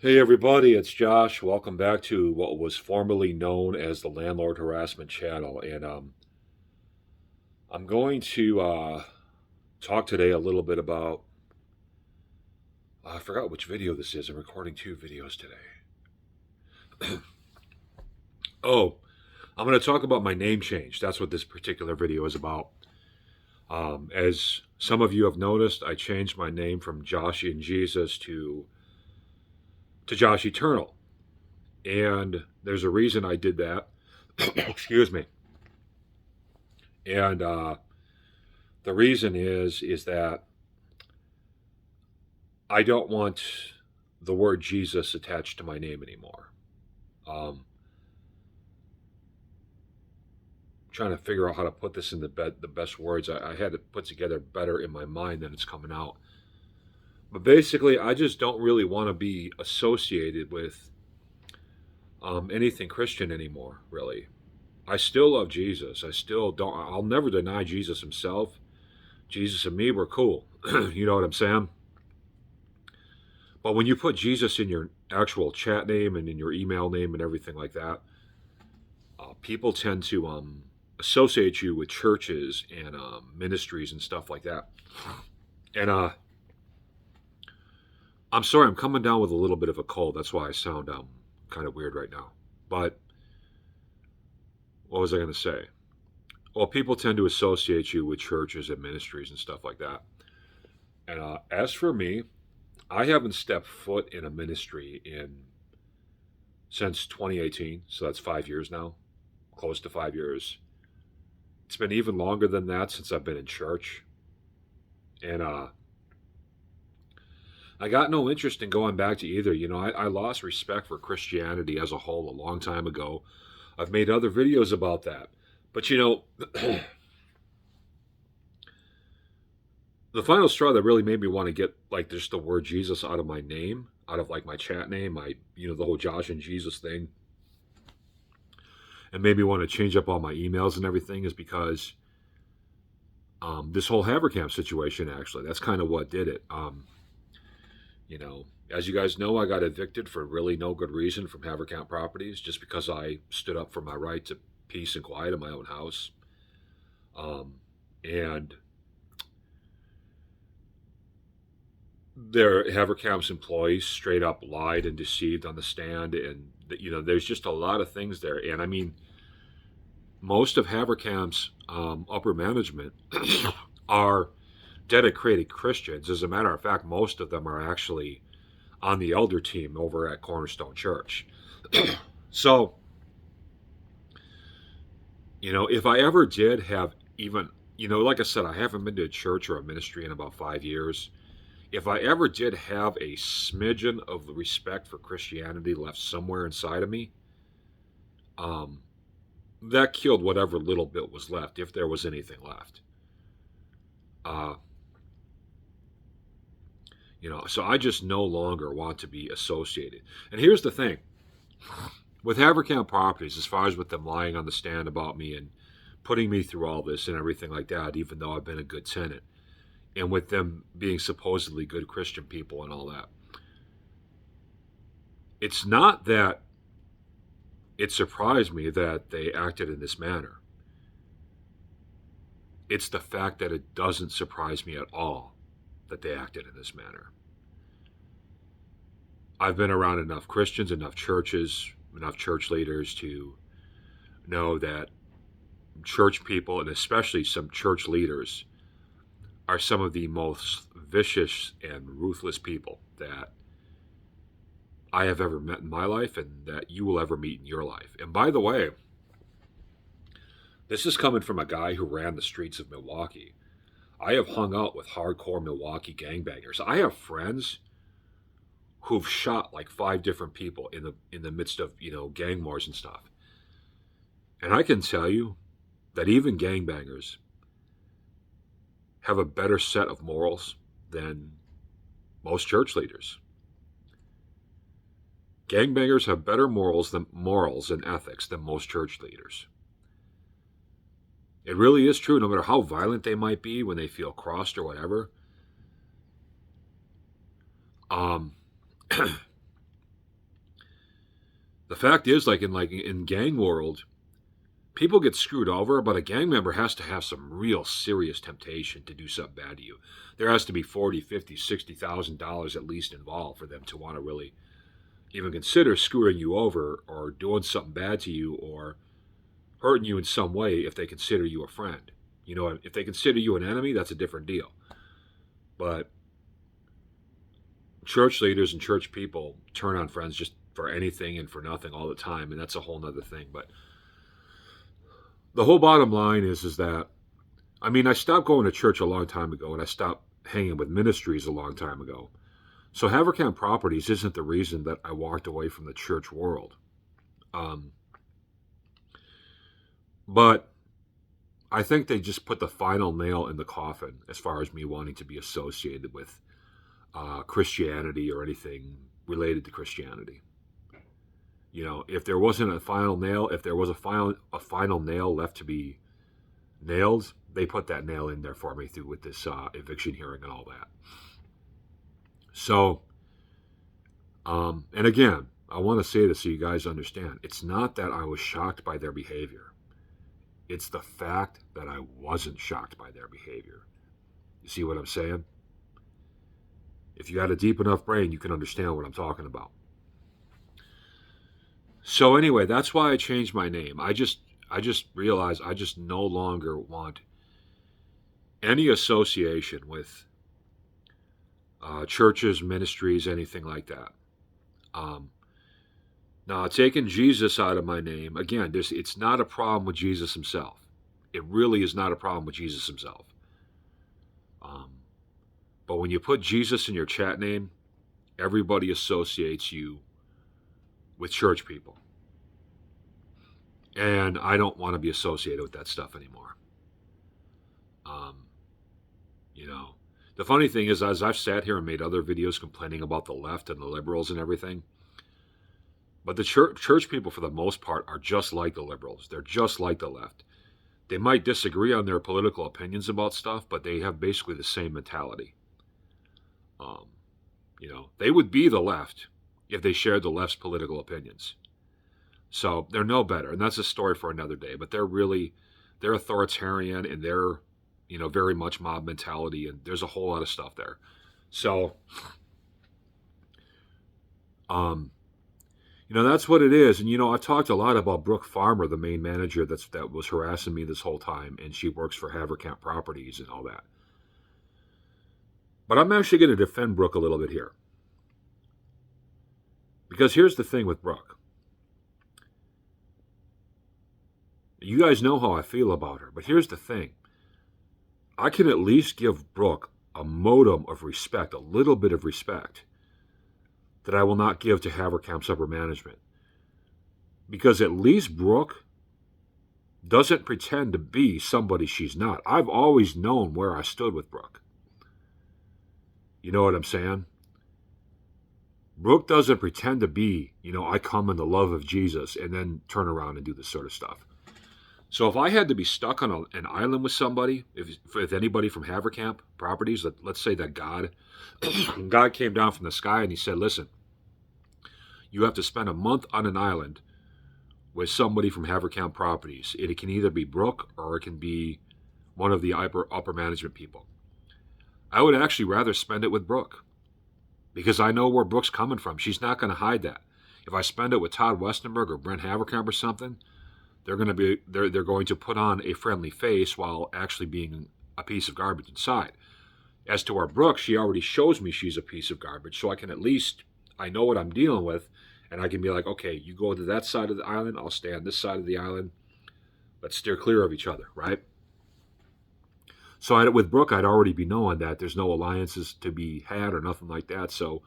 Hey everybody, it's Josh. Welcome back to what was formerly known as the Landlord Harassment Channel. And I'm going to talk today a little bit about. I forgot which video this is. I'm recording two videos today. Oh, I'm going to talk about my name change. That's what this particular video is about. As some of you have noticed, I changed my name from Josh in Jesus to Josh Eternal. And there's a reason I did that. Excuse me. And the reason is that I don't want the word Jesus attached to my name anymore. Trying to figure out how to put this in the best words. I had it put together better in my mind than it's coming out. But basically, I just don't really want to be associated with anything Christian anymore. Really, I still love Jesus. I still don't. I'll never deny Jesus himself. Jesus and me were cool. You know what I'm saying? But when you put Jesus in your actual chat name and in your email name and everything like that, people tend to associate you with churches and ministries and stuff like that. And I'm sorry, I'm coming down with a little bit of a cold. That's why I sound kind of weird right now. But what was I going to say? Well, people tend to associate you with churches and ministries and stuff like that. And as for me, I haven't stepped foot in a ministry in since 2018, so that's 5 years now, close to 5 years. It's been even longer than that since I've been in church, and I got no interest in going back to either. I lost respect for Christianity as a whole a long time ago. I've made other videos about that, but the final straw that really made me want to get like just the word Jesus out of my name, out of like my chat name, the whole Josh and Jesus thing, and made me want to change up all my emails and everything is because this whole Haverkamp situation, actually, that's kind of what did it. As you guys know, I got evicted for really no good reason from Haverkamp Properties just because I stood up for my right to peace and quiet in my own house. And their Haverkamp's employees straight up lied and deceived on the stand, and there's just a lot of things there. And I mean, most of Haverkamp's upper management are dedicated Christians. As a matter of fact, most of them are actually on the elder team over at Cornerstone Church. So, if I ever did have even, like I said, I haven't been to a church or a ministry in about 5 years. If I ever did have a smidgen of the respect for Christianity left somewhere inside of me, that killed whatever little bit was left, if there was anything left. Uh, so I just no longer want to be associated. And here's the thing with Haverkamp Properties, as far as with them lying on the stand about me and putting me through all this and everything like that, even though I've been a good tenant, and with them being supposedly good Christian people and all that, it's not that it surprised me that they acted in this manner. It's the fact that it doesn't surprise me at all that they acted in this manner. I've been around enough Christians, enough churches, enough church leaders to know that church people, and especially some church leaders, are some of the most vicious and ruthless people that I have ever met in my life and that you will ever meet in your life. And by the way, this is coming from a guy who ran the streets of Milwaukee. I have hung out with hardcore Milwaukee gangbangers. I have friends who've shot like 5 different people in the midst of gang wars and stuff. And I can tell you that even gangbangers have a better set of morals than most church leaders. Gangbangers have better morals and ethics than most church leaders. It really is true, no matter how violent they might be when they feel crossed or whatever. The fact is, like in gang world, people get screwed over, but a gang member has to have some real serious temptation to do something bad to you. There has to be 40, 50, $60,000 at least involved for them to want to really even consider screwing you over or doing something bad to you or hurting you in some way if they consider you a friend. You know, if they consider you an enemy, that's a different deal. But church leaders and church people turn on friends just for anything and for nothing all the time, and that's a whole nother thing. But the whole bottom line is that, I mean, I stopped going to church a long time ago, and I stopped hanging with ministries a long time ago. So Haverkamp Properties isn't the reason that I walked away from the church world. But I think they just put the final nail in the coffin as far as me wanting to be associated with Christianity or anything related to Christianity. You know, if there wasn't a final nail, if there was a final nail left to be nailed, they put that nail in there for me through with this eviction hearing and all that. So, and again, I want to say this so you guys understand. It's not that I was shocked by their behavior. It's the fact that I wasn't shocked by their behavior. You see what I'm saying? If you got a deep enough brain, you can understand what I'm talking about. So anyway, that's why I changed my name. I just realized I just no longer want any association with churches, ministries, anything like that. Now, taking Jesus out of my name, again, it's not a problem with Jesus himself. It really is not a problem with Jesus himself. But when you put Jesus in your chat name, everybody associates you with church people. And I don't want to be associated with that stuff anymore. You know, the funny thing is, as I've sat here and made other videos complaining about the left and the liberals and everything, but the church people, for the most part, are just like the liberals. They're just like the left. They might disagree on their political opinions about stuff, but they have basically the same mentality. You know, they would be the left if they shared the left's political opinions. So they're no better, and that's a story for another day. But they're authoritarian, and they're, you know, very much mob mentality, and there's a whole lot of stuff there. So, you know, that's what it is. And, you know, I've talked a lot about Brooke Farmer, the main manager that was harassing me this whole time, and she works for Haverkamp Properties and all that. But I'm actually going to defend Brooke a little bit here. Because here's the thing with Brooke. You guys know how I feel about her, but here's the thing. I can at least give Brooke a modicum of respect, a little bit of respect, that I will not give to Haverkamp's upper management. Because at least Brooke doesn't pretend to be somebody she's not. I've always known where I stood with Brooke. You know what I'm saying? Brooke doesn't pretend to be, you know, I come in the love of Jesus and then turn around and do this sort of stuff. So if I had to be stuck on an island with somebody, if anybody from Haverkamp Properties, let's say that God came down from the sky and he said, listen, you have to spend a month on an island with somebody from Haverkamp Properties. It can either be Brooke or it can be one of the upper management people. I would actually rather spend it with Brooke because I know where Brooke's coming from. She's not going to hide that. If I spend it with Todd Westenberg or Brent Haverkamp or something, they're going to put on a friendly face while actually being a piece of garbage inside. As to our Brooke, she already shows me she's a piece of garbage, so I know what I'm dealing with, and I can be like, okay, you go to that side of the island, I'll stay on this side of the island. Let's steer clear of each other, right? So with Brooke, I'd already be knowing that there's no alliances to be had or nothing like that, so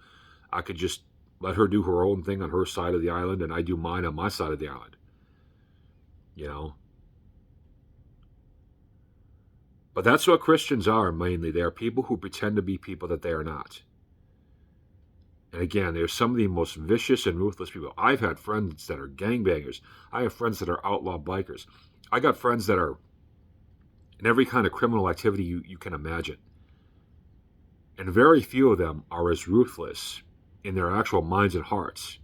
I could just let her do her own thing on her side of the island, and I do mine on my side of the island. You know? But that's what Christians are, mainly. They are people who pretend to be people that they are not. And again, they're some of the most vicious and ruthless people. I've had friends that are gangbangers. I have friends that are outlaw bikers. I got friends that are in every kind of criminal activity you can imagine. And very few of them are as ruthless in their actual minds and hearts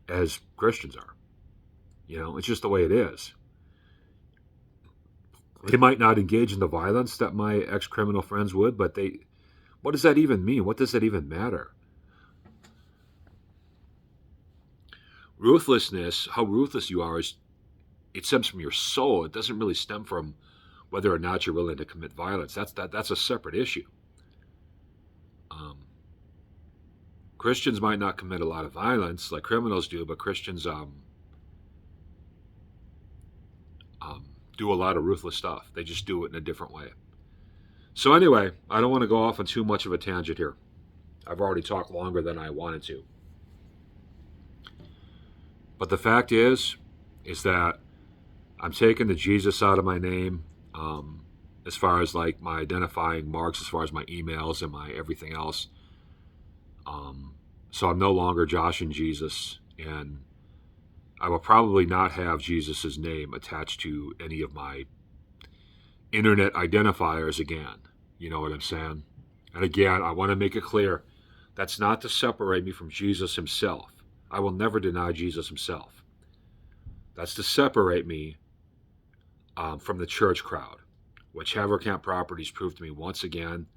as Christians are. It's just the way it is. They might not engage in the violence that my ex-criminal friends would, but what does that even mean? What does that even matter? Ruthlessness, how ruthless you are, it stems from your soul. It doesn't really stem from whether or not you're willing to commit violence. That's a separate issue. Christians might not commit a lot of violence like criminals do, but Christians do a lot of ruthless stuff. They just do it in a different way. So anyway, I don't want to go off on too much of a tangent here. I've already talked longer than I wanted to. But the fact is that I'm taking the Jesus out of my name, as far as like my identifying marks, as far as my emails and my everything else. So I'm no longer Josh and Jesus, and I will probably not have Jesus' name attached to any of my internet identifiers again. You know what I'm saying? And again, I want to make it clear, that's not to separate me from Jesus himself. I will never deny Jesus himself. That's to separate me from the church crowd, which Haverkamp Properties proved to me once again,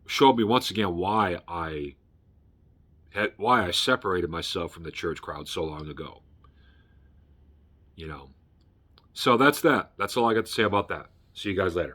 showed me once again why I separated myself from the church crowd so long ago. So that's that. That's all I got to say about that. See you guys later.